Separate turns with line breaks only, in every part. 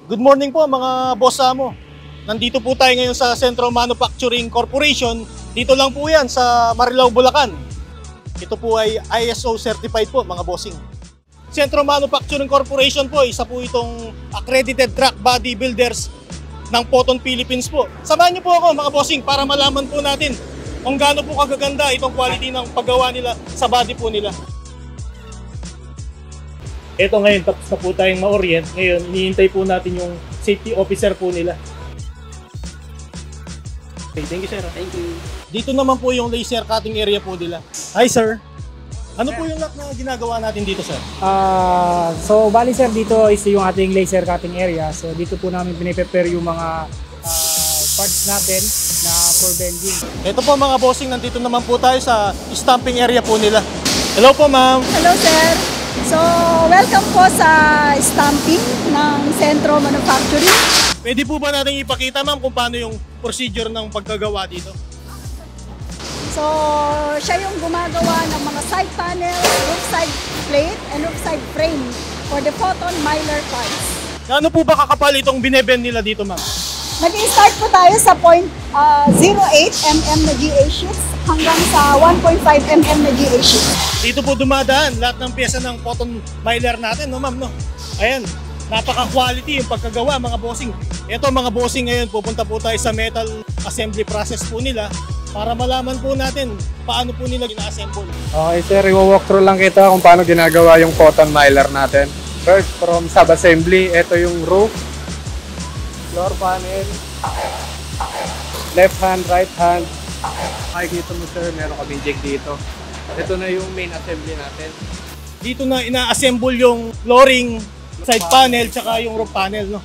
Good morning po mga boss amo. Nandito po tayo ngayon sa Centro Manufacturing Corporation. Dito lang po yan sa Marilao, Bulacan. Ito po ay ISO certified po mga bossing. Centro Manufacturing Corporation po, isa po itong accredited truck body builders ng Poton Philippines po. Samahan niyo po ako mga bossing para malaman po natin kung gaano po kagaganda itong quality ng paggawa nila sa body po nila. Ito ngayon, tapos na po tayong ma-orient. Ngayon, iniintay po natin yung safety officer po nila. Okay, thank you sir.
Thank you.
Dito naman po yung laser cutting area po nila. Hi sir. Ano po yung lock na ginagawa natin dito sir?
So bali sir, dito is yung ating laser cutting area. So dito po namin piniprepare yung mga parts natin na for bending.
Ito po mga bossing, nandito naman po tayo sa stamping area po nila. Hello po ma'am.
Hello sir. So, welcome po sa stamping ng Centro Manufacturing.
Pwede po ba natin ipakita ma'am kung paano yung procedure ng pagkagawa dito?
So, siya yung gumagawa ng mga side panel, roof side plate, and roof side frame for the Poton Mylar parts.
Gaano po ba kakapal itong binebend nila dito ma'am?
Nag-start po tayo sa 0.08 mm na GA sheets hanggang sa 1.5 mm na GA sheets.
Dito po dumadaan lahat ng pyesa ng Poton Mylar natin, no ma'am, no? Ayan, napaka-quality yung pagkagawa mga bossing. Ito mga bossing, ngayon pupunta po tayo sa metal assembly process po nila para malaman po natin paano po nila gina-assemble.
Okay sir, i-walkthrough lang kita kung paano ginagawa yung Poton Mylar natin. First, from sub-assembly, ito yung roof, floor panel, left hand, right hand. Makikita mo sir, meron kami jig dito. Ito na yung main assembly natin.
Dito na ina-assemble yung flooring, side panel, tsaka yung roof panel, no?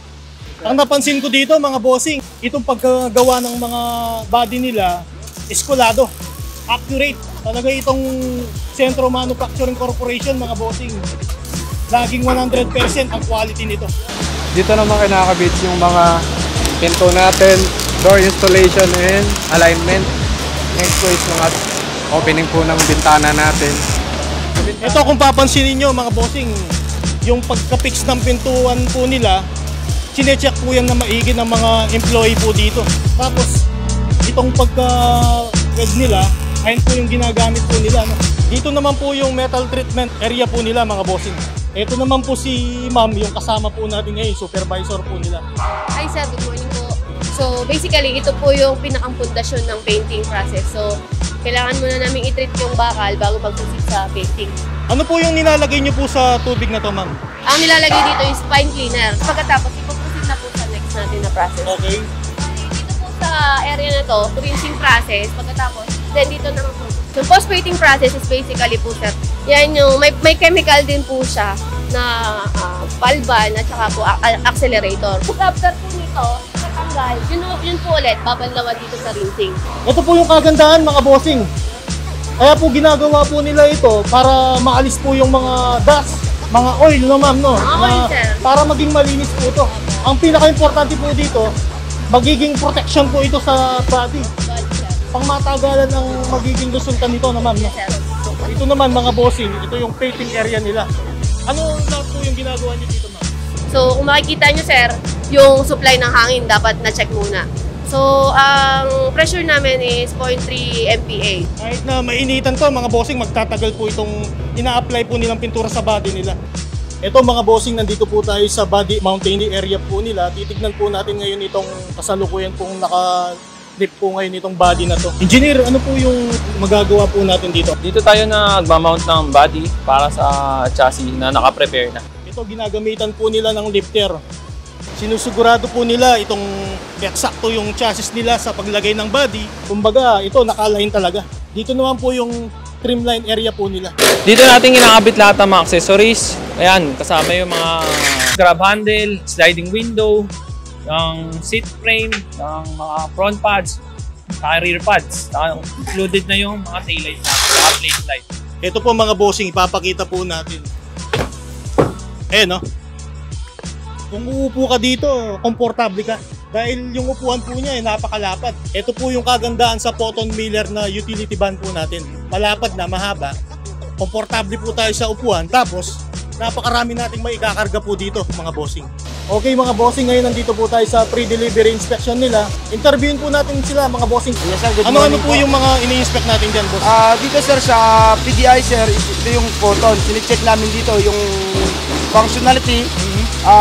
Ang napansin ko dito mga bossing, itong pagkagawa ng mga body nila, eskulado, accurate. Talaga itong Centro Manufacturing Corporation mga bossing, laging 100% ang quality nito.
Dito naman kinakabit yung mga pinto natin, door installation and alignment. Next po is mga opening po ng bintana natin.
Ito kung papansinin nyo mga bossing, yung pagka-fix ng pintuan po nila, sinecheck po yan na maigi ng mga employee po dito. Tapos itong pagka-weld nila, ayun po yung ginagamit po nila, no? Dito naman po yung metal treatment area po nila mga bossing. Ito naman po si ma'am, yung kasama po natin ngayon, supervisor po nila.
Hi sir, good morning po. So basically, ito po yung pinakang pundasyon ng painting process. So kailangan muna namin i-treat yung bakal bago mag-proceed sa painting.
Ano po yung nilalagay nyo po sa tubig na to ma'am?
Ang nilalagay dito yung spine cleaner. Pagkatapos, ipo-proceed na po sa next natin na process.
Okay.
Dito po sa area na to, rinsing process. Pagkatapos, then dito naman po. So post-painting process is basically po sir, yan yung may chemical din po siya na valve at saka po accelerator. After po nito, natanggal, yun po ulit, babanlawan dito sa rinsing.
Ito po yung kagandahan mga bossing. Kaya po ginagawa po nila ito para maalis po yung mga dust, mga oil, no ma'am, no?
Oil, sir.
Para maging malinis po ito. Ang pinaka-importante po dito, magiging protection po ito sa body. Pangmatagalan ang magiging resulta nito, no ma'am, no?
Yes, sir.
Ito naman mga bossing, ito yung painting area nila. Ano lahat po yung ginagawa niyo dito ma'am?
So kung makikita nyo sir, yung supply ng hangin dapat na-check muna. So ang pressure namin is 0.3 MPa.
Kahit na mainitan to mga bossing, magtatagal po itong ina-apply po nilang pintura sa body nila. Ito mga bossing, nandito po tayo sa body mountain area po nila. Titignan po natin ngayon itong kasalukuyan pong naka-dip po ngayon itong body na to. Engineer, ano po yung magagawa po natin dito?
Dito tayo nagmamount ng body para sa chassis na naka-prepare na.
Ito ginagamitan po nila ng lifter. Sinusigurado po nila itong eksakto yung chassis nila sa paglagay ng body. Kumbaga, ito naka-align talaga. Dito naman po yung trimline area po nila.
Dito natin kinakabit lahat ng mga accessories. Ayan, kasama yung mga grab handle, sliding window, yung seat frame, yung mga front pads, saka rear pads. Included na yung mga taillight natin, saka plate light.
Ito po mga bossing, ipapakita po natin. No? Kung uupo ka dito, komportable ka. Dahil yung upuan po niya ay napakalapad. Ito po yung kagandahan sa Poton Mylar na utility van po natin. Malapad na, mahaba. Komportable po tayo sa upuan. Tapos, napakarami nating maikakarga po dito mga bossing. Okay mga bossing, ngayon nandito po tayo sa pre-delivery inspection nila. Interviewin po natin sila mga bossing.
Yes sir, good
Ano-ano
morning
po yung mga ini-inspect natin dyan, boss?
Dito sir sa PDI sir, ito yung photon. Sine-check namin dito yung functionality,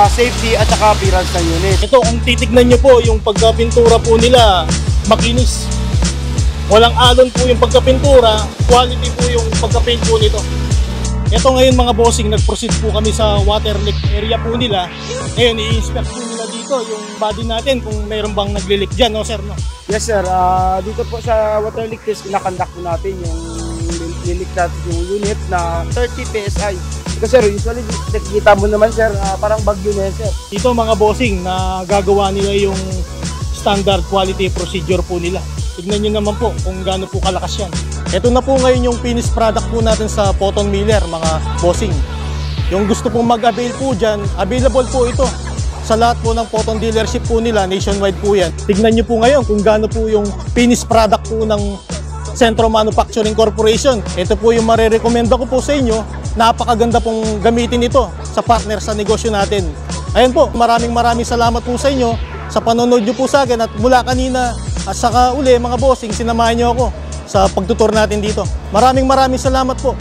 safety at saka appearance ng unit.
Ito, kung titignan nyo po, yung pagkapintura po nila, makinis. Walang alon po yung pagkapintura, quality po yung pagkapaint po nito. Ito ngayon mga bossing, nag-proceed po kami sa water leak area po nila. Ngayon, i-inspect po nila dito yung body natin kung mayroon bang nagli-leak dyan, no sir? No?
Yes sir, dito po sa water leak test, kinakandak po natin yung lilik natin yung unit na 30 PSI. Kasi sir, usually nakikita mo naman sir, parang bagyo na yan sir.
Dito mga bossing, na gagawa nila yung standard quality procedure po nila. Tignan nyo naman po kung gaano po kalakas yan. Ito na po ngayon yung finished product po natin sa Photon Miller, mga bossing. Yung gusto pong mag-avail po dyan, available po ito sa lahat po ng Photon dealership po nila, nationwide po yan. Tignan nyo po ngayon kung gaano po yung finished product po ng Centro Manufacturing Corporation. Ito po yung marerekomenda ko po sa inyo. Napakaganda pong gamitin ito sa partner sa negosyo natin. Ayan po, maraming salamat po sa inyo sa panonood nyo po sa akin at mula kanina at saka uli mga bossing, sinamahan nyo ako sa pagtutur natin dito. Maraming salamat po.